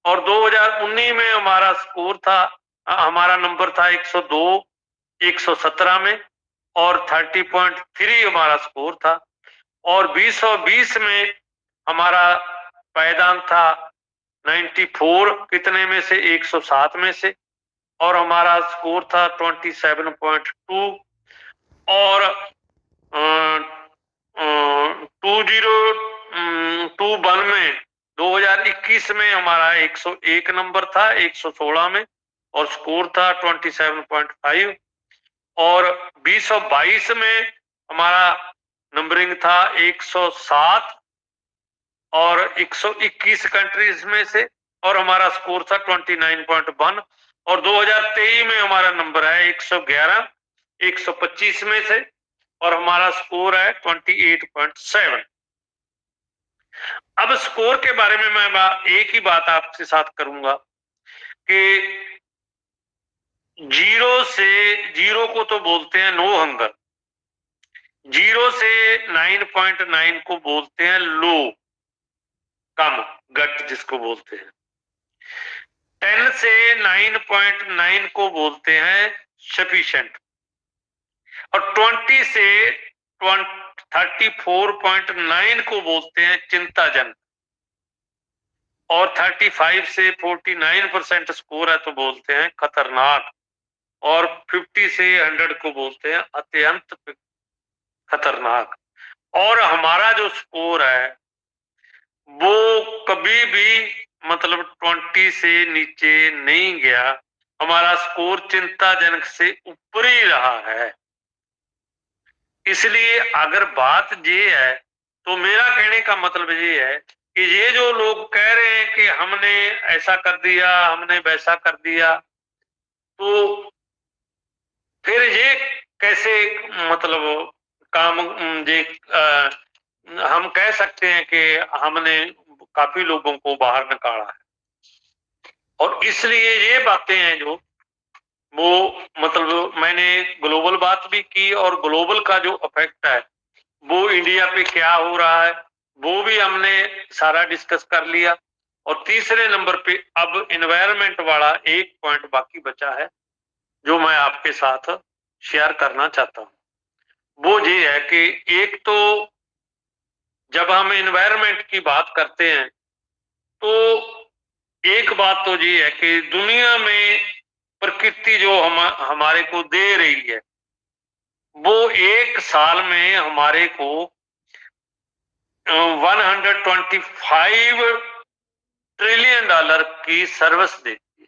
[SPEAKER 1] और 2019 में हमारा स्कोर था, हमारा नंबर था 102 117 में और 30.3 हमारा स्कोर था। और 2020 में हमारा पायदान था 94, कितने में से? 107 में से, और हमारा स्कोर था 27.2। और 2021 में 2021 में हमारा 101 नंबर था 116 में और स्कोर था 27.5। और 2022 में हमारा नंबरिंग था 107 और 121 कंट्रीज में से, और हमारा स्कोर था 29.1। और 2023 में हमारा नंबर है 111 125 में से और हमारा स्कोर है 28.7। अब स्कोर के बारे में मैं एक ही बात आपके साथ करूंगा कि 0 को तो बोलते हैं नो हंगर, 0 से 9.9 को बोलते हैं लो, कम, गट जिसको बोलते हैं। 10 से 9.9 को बोलते हैं सफिशिएंट और 20 से 34.9 को बोलते हैं चिंताजनक और 35 से 49% स्कोर है तो बोलते हैं खतरनाक और 50 से 100 को बोलते हैं अत्यंत खतरनाक। और हमारा जो स्कोर है वो कभी भी मतलब 20 से नीचे नहीं गया, हमारा स्कोर चिंताजनक से ऊपर ही रहा है। इसलिए अगर बात ये है तो मेरा कहने का मतलब ये है कि ये जो लोग कह रहे हैं कि हमने ऐसा कर दिया, हमने वैसा कर दिया, तो फिर ये कैसे मतलब काम ये हम कह सकते हैं कि हमने काफी लोगों को बाहर निकाला है। और इसलिए ये बातें हैं जो वो मतलब मैंने ग्लोबल बात भी की, और ग्लोबल का जो इफेक्ट है वो इंडिया पे क्या हो रहा है वो भी हमने सारा डिस्कस कर लिया। और तीसरे नंबर पे अब एनवायरनमेंट वाला एक पॉइंट बाकी बचा है जो मैं आपके साथ शेयर करना चाहता हूँ। वो ये है कि एक तो जब हम एनवायरनमेंट की बात करते हैं तो एक बात तो ये है कि दुनिया में प्रकृति जो हमारे को दे रही है वो एक साल में हमारे को 125 ट्रिलियन डॉलर की सर्विस देती है।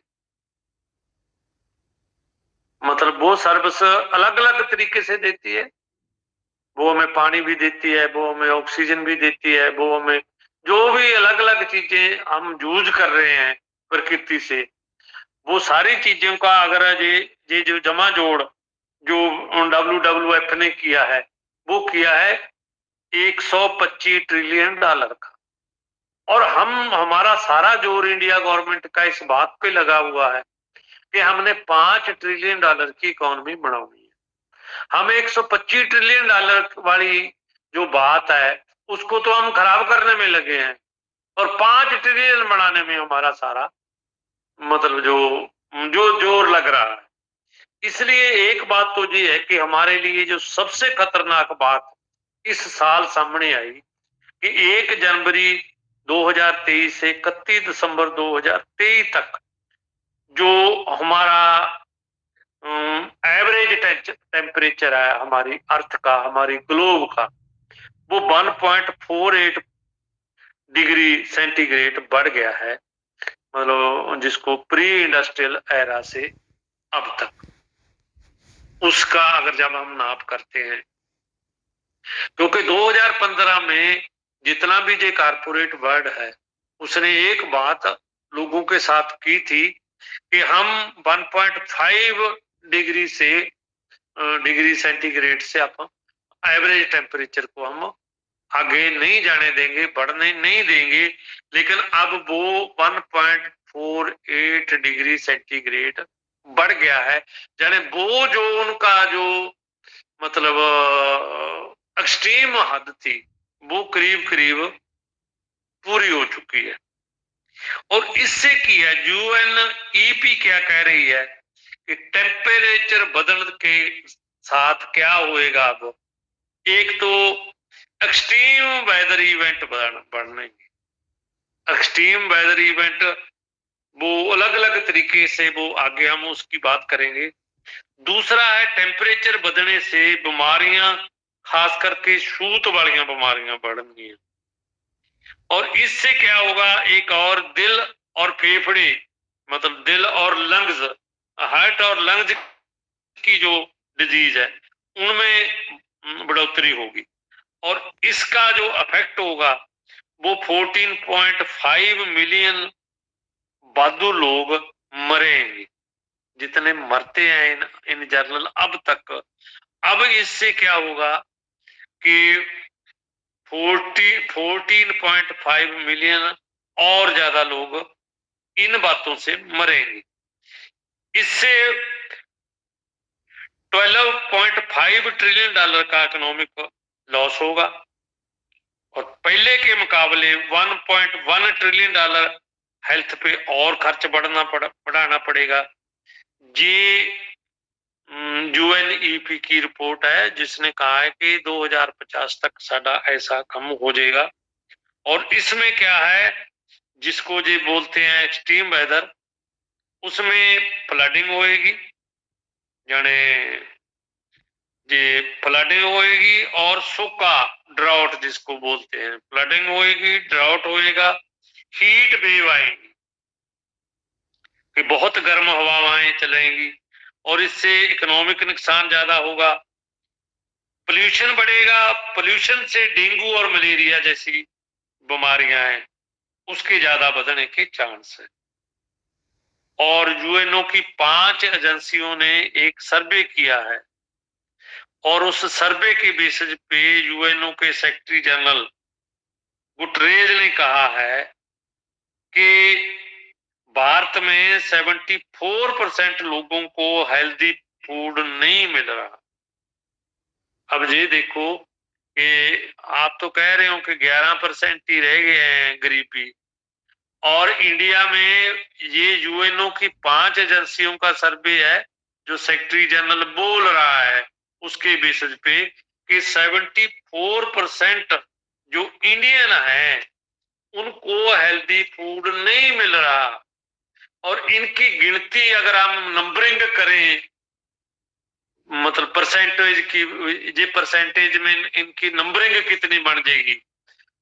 [SPEAKER 1] मतलब वो सर्विस अलग अलग तरीके से देती है। वो हमें पानी भी देती है, वो हमें ऑक्सीजन भी देती है, वो हमें जो भी अलग अलग चीजें हम यूज कर रहे हैं प्रकृति से, वो सारी चीजों का अगर ये जो जमा जोड़ जो WWF ने किया है वो किया है 125 ट्रिलियन डॉलर का। और हमारा सारा जोर इंडिया गवर्नमेंट का इस बात पे लगा हुआ है कि हमने 5 ट्रिलियन डॉलर की इकोनॉमी बनानी है। हम 125 ट्रिलियन डॉलर वाली जो बात है उसको तो हम खराब करने में लगे हैं, और 5 ट्रिलियन बनाने में हमारा सारा मतलब जो जोर लग रहा है। इसलिए एक बात तो ये है कि हमारे लिए जो सबसे खतरनाक बात इस साल सामने आई कि 1 जनवरी 2023 से 31 दिसंबर 2023 तक जो हमारा एवरेज टेम्परेचर है हमारी अर्थ का, हमारी ग्लोब का, वो 1.48 डिग्री सेंटीग्रेड बढ़ गया है। मतलब जिसको प्री इंडस्ट्रियल एरा से अब तक उसका अगर जब हम नाप करते हैं, क्योंकि 2015 में जितना भी ये कारपोरेट वर्ल्ड है उसने एक बात लोगों के साथ की थी कि हम 1.5 डिग्री से डिग्री सेंटीग्रेड से अपन एवरेज टेम्परेचर को हम आगे नहीं जाने देंगे, बढ़ने नहीं देंगे। लेकिन अब वो 1.48 डिग्री सेंटीग्रेड बढ़ गया है। यानी वो जो उनका जो मतलब एक्सट्रीम हद थी वो करीब करीब पूरी हो चुकी है। और इससे की है UNEP क्या कह रही है कि टेम्परेचर बदल के साथ क्या होएगा। अब एक तो एक्सट्रीम वेदर इवेंट बढ़ने, एक्सट्रीम वेदर इवेंट वो अलग अलग तरीके से वो आगे हम उसकी बात करेंगे। दूसरा है टेम्परेचर बढ़ने से बीमारियां, खास करके छूत वाली बीमारियां बढ़नी है। और इससे क्या होगा, एक और दिल और फेफड़े मतलब दिल और लंग्स, हार्ट और लंग्स की जो डिजीज है उनमें बढ़ोतरी होगी। और इसका जो इफेक्ट होगा वो 14.5 मिलियन बादू लोग मरेंगे, जितने मरते हैं इन जनरल अब तक। अब इससे क्या होगा कि 14.5 मिलियन और ज्यादा लोग इन बातों से मरेंगे। इससे 12.5 ट्रिलियन डॉलर का इकोनॉमिक लॉस होगा, और पहले के मुकाबले 1.1 ट्रिलियन डॉलर हेल्थ पे और खर्च बढ़ाना पड़ेगा। ये UNEP की रिपोर्ट है जिसने कहा है कि 2050 तक साडा ऐसा कम हो जाएगा। और इसमें क्या है, जिसको जी बोलते हैं एक्सट्रीम वेदर, उसमें फ्लडिंग होएगी, यानी ये फ्लडिंग होएगी, और सूखा ड्राउट जिसको बोलते हैं, फ्लडिंग होएगी, ड्राउट होएगा, हीट वेव आएगी कि बहुत गर्म हवाएं चलेंगी, और इससे इकोनॉमिक नुकसान ज्यादा होगा। पोल्यूशन बढ़ेगा, पोल्यूशन से डेंगू और मलेरिया जैसी बीमारियां हैं उसके ज्यादा बढ़ने के चांस है। और यूएनओ की 5 एजेंसियों ने एक सर्वे किया है और उस सर्वे के बेसिस पे यूएनओ के सेक्रेटरी जनरल गुटरेज ने कहा है कि भारत में 74% लोगों को हेल्दी फूड नहीं मिल रहा। अब ये देखो कि आप तो कह रहे हो कि 11% ही रह गए हैं गरीबी, और इंडिया में ये यूएनओ की 5 एजेंसियों का सर्वे है जो सेक्रेटरी जनरल बोल रहा है उसके बेसिस पे कि 74% जो इंडियन है उनको हेल्दी फूड नहीं मिल रहा। और इनकी गिनती अगर हम नंबरिंग करें, मतलब परसेंटेज की, ये परसेंटेज में इनकी नंबरिंग कितनी बन जाएगी,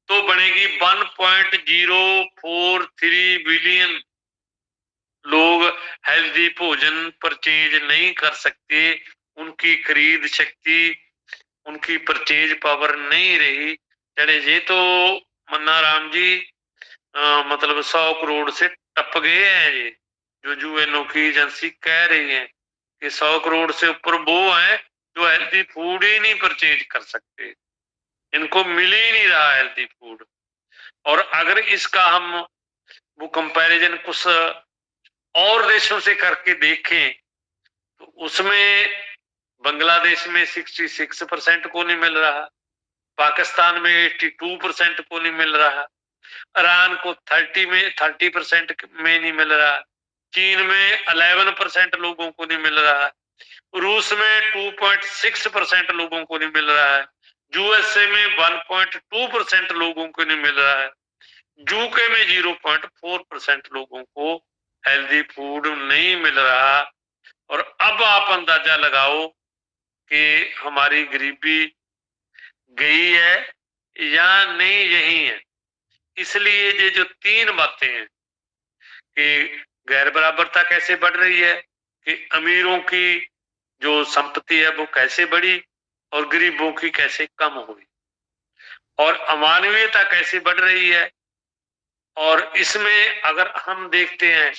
[SPEAKER 1] तो बनेगी 1.043 बिलियन लोग हेल्दी भोजन परचेज नहीं कर सकते, उनकी खरीद शक्ति, उनकी परचेज पावर नहीं रही। चले ये तो मन्ना राम जी मतलब 100 करोड़ से टप गए हैं। ये जो यूएनओ की एजेंसी कह रही है कि 100 करोड़ से ऊपर वो है जो हेल्दी फूड ही नहीं परचेज कर सकते, इनको मिल ही नहीं रहा हेल्दी फूड। और अगर इसका हम वो कंपैरिजन कुछ और देशों से करके देखें तो उसमें बांग्लादेश में 66% को नहीं मिल रहा, पाकिस्तान में 82% को नहीं मिल रहा, ईरान को 30% में नहीं मिल रहा, चीन में 11% लोगों को नहीं मिल रहा, रूस में 2.6% लोगों को नहीं मिल रहा है, यूएसए में 1.2% लोगों को नहीं मिल रहा है, यूके में 0.4% लोगों को हेल्दी फूड नहीं मिल रहा। और अब आप अंदाजा लगाओ कि हमारी गरीबी गई है या नहीं यही है। इसलिए ये जो 3 बातें हैं कि गैर बराबरता कैसे बढ़ रही है, कि अमीरों की जो संपत्ति है वो कैसे बढ़ी और गरीबों की कैसे कम हुई, और अमानवीयता कैसे बढ़ रही है। और इसमें अगर हम देखते हैं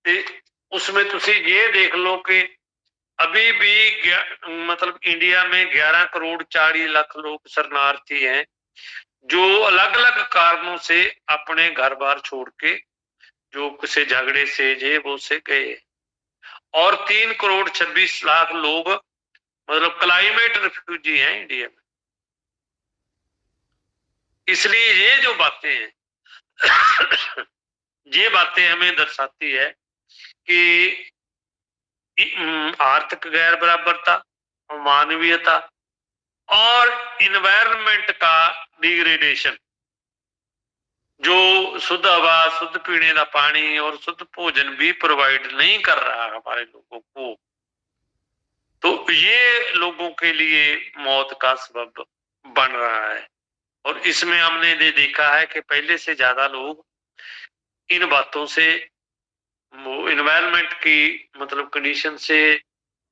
[SPEAKER 1] तो उसमें तुसी ये देख लो कि अभी भी मतलब इंडिया में 11 करोड़ 40 लाख लोग शरणार्थी हैं जो अलग अलग कारणों से अपने घर बार छोड़ के, जो किसी झगड़े से जे वो से गए, और 3 करोड़ 26 लाख लोग मतलब क्लाइमेट रिफ्यूजी हैं इंडिया में। इसलिए ये जो बातें हैं ये बातें हमें दर्शाती है कि आर्थिक गैर बराबरता, मानवीयता और इन्वायरमेंट का डिग्रेडेशन, जो शुद्ध हवा, शुद्ध पीने का पानी और शुद्ध भोजन भी प्रोवाइड नहीं कर रहा हमारे लोगों को, तो ये लोगों के लिए मौत का सबब बन रहा है। और इसमें हमने ये देखा है कि पहले से ज्यादा लोग इन बातों से, इन्वायरमेंट की मतलब कंडीशन से,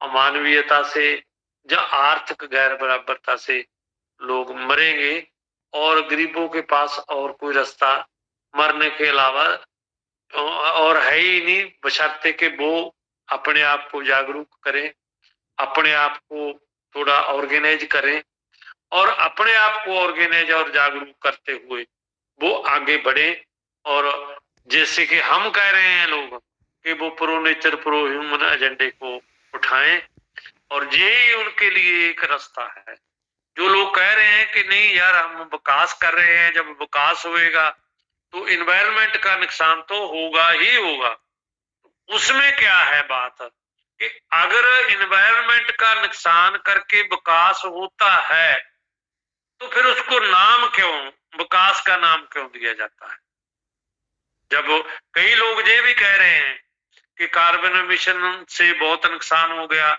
[SPEAKER 1] अमानवीयता से या आर्थिक गैर बराबरता से लोग मरेंगे, और गरीबों के पास और कोई रास्ता मरने के अलावा और है ही नहीं, बशर्ते कि वो अपने आप को जागरूक करें, अपने आप को थोड़ा ऑर्गेनाइज करें, और अपने आप को ऑर्गेनाइज और जागरूक करते हुए वो आगे बढ़े। और जैसे कि हम कह रहे हैं लोग कि वो प्रो नेचर प्रो ह्यूमन एजेंडे को उठाएं, और यही उनके लिए एक रास्ता है। जो लोग कह रहे हैं कि नहीं यार हम विकास कर रहे हैं, जब विकास होएगा तो इन्वायरमेंट का नुकसान तो होगा ही होगा, उसमें क्या है बात कि अगर इन्वायरमेंट का नुकसान करके विकास होता है तो फिर उसको नाम क्यों, विकास का नाम क्यों दिया जाता है। जब कई लोग ये भी कह रहे हैं कि कार्बन एमिशन से बहुत नुकसान हो गया,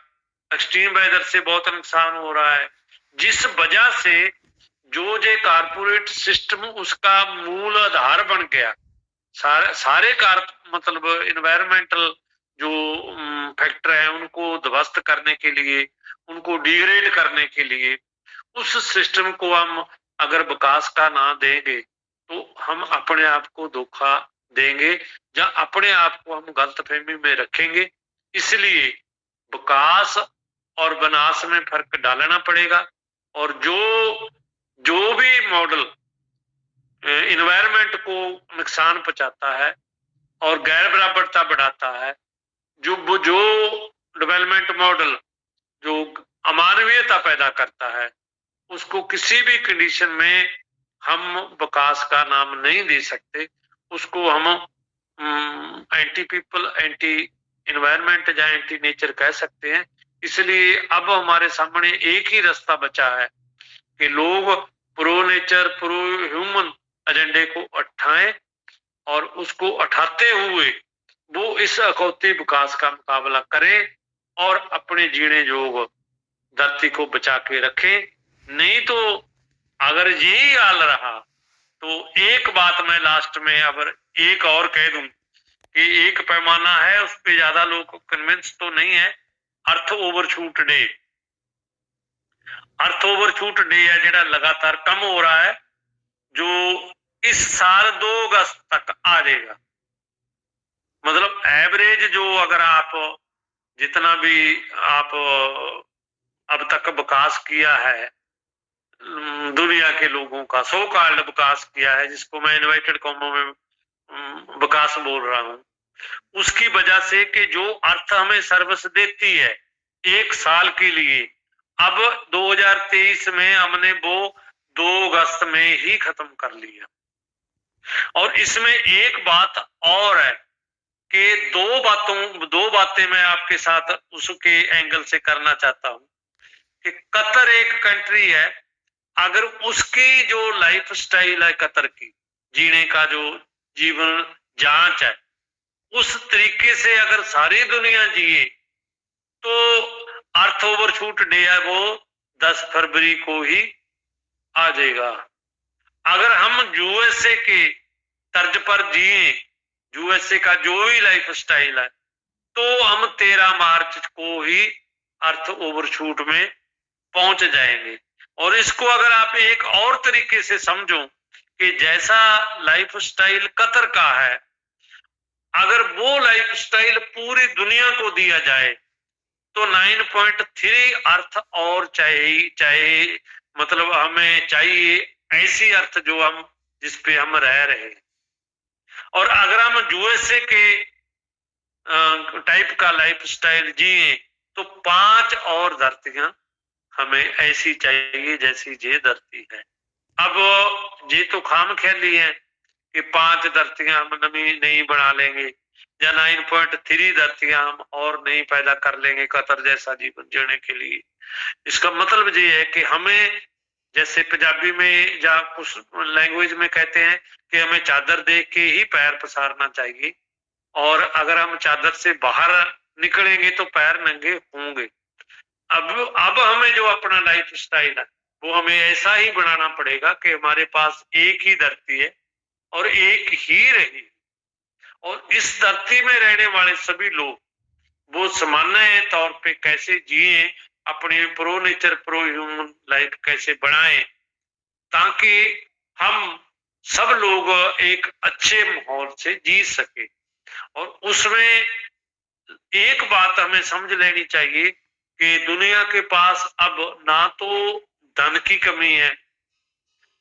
[SPEAKER 1] एक्सट्रीम वेदर से बहुत नुकसान हो रहा है, जिस वजह से जो जे कारपोरेट सिस्टम उसका मूल आधार बन गया, सारे मतलब इन्वायरमेंटल जो फैक्टर है उनको ध्वस्त करने के लिए, उनको डिग्रेड करने के लिए, उस सिस्टम को हम अगर विकास का ना देंगे तो हम अपने आप को धोखा देंगे या अपने आप को हम गलतफहमी में रखेंगे। इसलिए विकास और विनाश में फर्क डालना पड़ेगा। और जो भी मॉडल इन्वायरमेंट को नुकसान पहुंचाता है और गैर बराबरता बढ़ाता है, जो डेवलपमेंट मॉडल जो अमानवीयता पैदा करता है, उसको किसी भी कंडीशन में हम विकास का नाम नहीं दे सकते। उसको हम एंटी पीपल, एंटी इन्वायरमेंट या एंटी नेचर कह सकते हैं। इसलिए अब हमारे सामने एक ही रास्ता बचा है कि लोग प्रो नेचर, प्रो ह्यूमन एजेंडे को उठाएं और उसको उठाते हुए वो इस अखौती विकास का मुकाबला करें और अपने जीने जोग धरती को बचा के रखें। नहीं तो अगर यही हाल रहा तो एक बात मैं लास्ट में अगर एक और कह दूं कि एक पैमाना है, उस पर ज्यादा लोग कन्विंस तो नहीं है। अर्थ ओवरशूट डे, अर्थ ओवरशूट डे है ਜਿਹੜਾ लगातार कम हो रहा है, जो इस साल 2 अगस्त तक आ जाएगा। मतलब एवरेज जो अगर आप जितना भी आप अब तक विकास किया है दुनिया के लोगों का, सो कॉल्ड विकास किया है, जिसको मैं इन्वर्टेड कॉमा में विकास बोल रहा हूं, उसकी वजह से कि जो अर्थ हमें सर्विस देती है 1 साल के लिए, अब 2023 में हमने वो 2 अगस्त में ही खत्म कर लिया। और इसमें एक बात और है कि दो बातें मैं आपके साथ उसके एंगल से करना चाहता हूं कि कतर एक कंट्री है, अगर उसकी जो लाइफ स्टाइल है कतर की, जीने का जो जीवन जांच है, उस तरीके से अगर सारी दुनिया जिए तो अर्थ ओवरशूट डे है वो 10 फरवरी को ही आ जाएगा। अगर हम यूएसए के तर्ज पर जिए, यूएसए का जो भी लाइफ स्टाइल है, तो हम 13 मार्च को ही अर्थ ओवरशूट में पहुंच जाएंगे। और इसको अगर आप एक और तरीके से समझो कि जैसा लाइफ स्टाइल कतर का है, अगर वो लाइफ स्टाइल पूरी दुनिया को दिया जाए तो 9.3 अर्थ और चाहिए मतलब हमें चाहिए ऐसी अर्थ जो हम जिस पे हम रह रहे हैं। और अगर हम यूएसए के टाइप का लाइफ स्टाइल जिए तो 5 और धरतियां हमें ऐसी चाहिए जैसी ये धरती है। अब ये तो खाम ख्याली है कि 5 धरतियां हम नहीं बना लेंगे या 9.3 धरतियां हम और नहीं पैदा कर लेंगे कतर जैसा जीवन जीने के लिए। इसका मतलब ये है कि हमें, जैसे पंजाबी में या कुछ लैंग्वेज में कहते हैं कि हमें चादर देख के ही पैर पसारना चाहिए, और अगर हम चादर से बाहर निकलेंगे तो पैर नंगे होंगे। अब हमें जो अपना लाइफ स्टाइल है वो हमें ऐसा ही बनाना पड़ेगा कि हमारे पास एक ही धरती है और एक ही रही, और इस धरती में रहने वाले सभी लोग वो सामान्य तौर पे कैसे जिए, अपनी pro nature pro human life कैसे बनाएं, ताकि हम सब लोग एक अच्छे माहौल से जी सके। और उसमें एक बात हमें समझ लेनी चाहिए कि दुनिया के पास अब ना तो धन की कमी है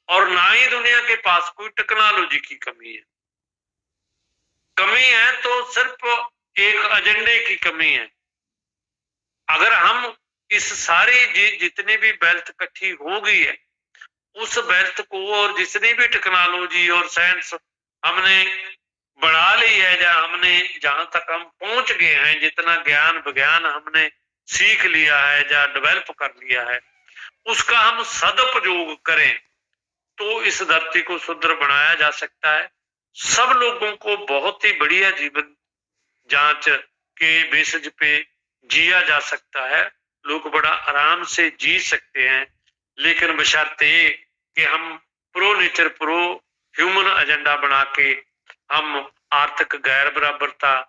[SPEAKER 1] और ना ही दुनिया के पास कोई टेक्नोलॉजी की कमी है। कमी है तो सिर्फ एक एजेंडे की कमी है। अगर हम इस सारी जितनी भी वेल्थ इकट्ठी हो गई है, उस वेल्थ को और जितनी भी टेक्नोलॉजी और साइंस हमने बढ़ा ली है, या हमने जहां तक हम पहुंच गए हैं, जितना ज्ञान विज्ञान हमने सीख लिया है या डेवलप कर लिया है, उसका हम सदुपयोग करें तो इस धरती को सुंदर बनाया जा सकता है। सब लोगों को बहुत ही बढ़िया जीवन जांच के बेसिस पे जिया जा सकता है। लोग बड़ा आराम से जी सकते हैं, लेकिन बशर्ते कि हम pro nature pro human agenda बना के हम आर्थिक गैर बराबरता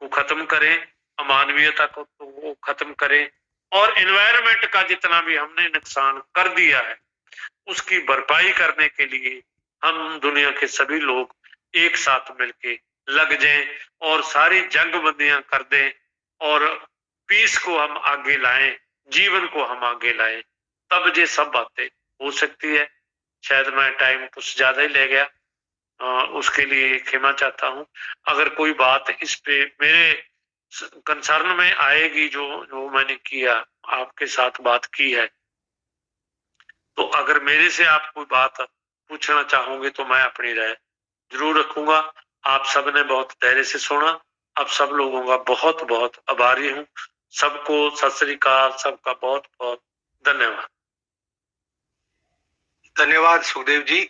[SPEAKER 1] को खत्म करें, अमानवीयता को खत्म करें, और एनवायरनमेंट का जितना भी हमने नुकसान कर दिया है उसकी भरपाई करने के लिए हम दुनिया के सभी लोग एक साथ मिलके लग जाएं और सारी जंगबंदियां कर दें और पीस को हम आगे लाएं, जीवन को हम आगे लाएं, तब ये सब बातें हो सकती है। शायद मैं टाइम कुछ ज्यादा ही ले गया, उसके लिए क्षमा चाहता हूं। अगर कोई बात इस पे मेरे कंसर्न में आएगी जो जो मैंने किया, आपके साथ बात की है, तो अगर मेरे से आप कोई बात पूछना चाहोगे तो मैं अपनी राय जरूर रखूंगा। आप सबने बहुत धैर्य से सुना, आप सब लोगों का बहुत बहुत आभारी हूं। सबको सत श्री अकाल, सबका बहुत बहुत धन्यवाद।
[SPEAKER 3] धन्यवाद सुखदेव जी।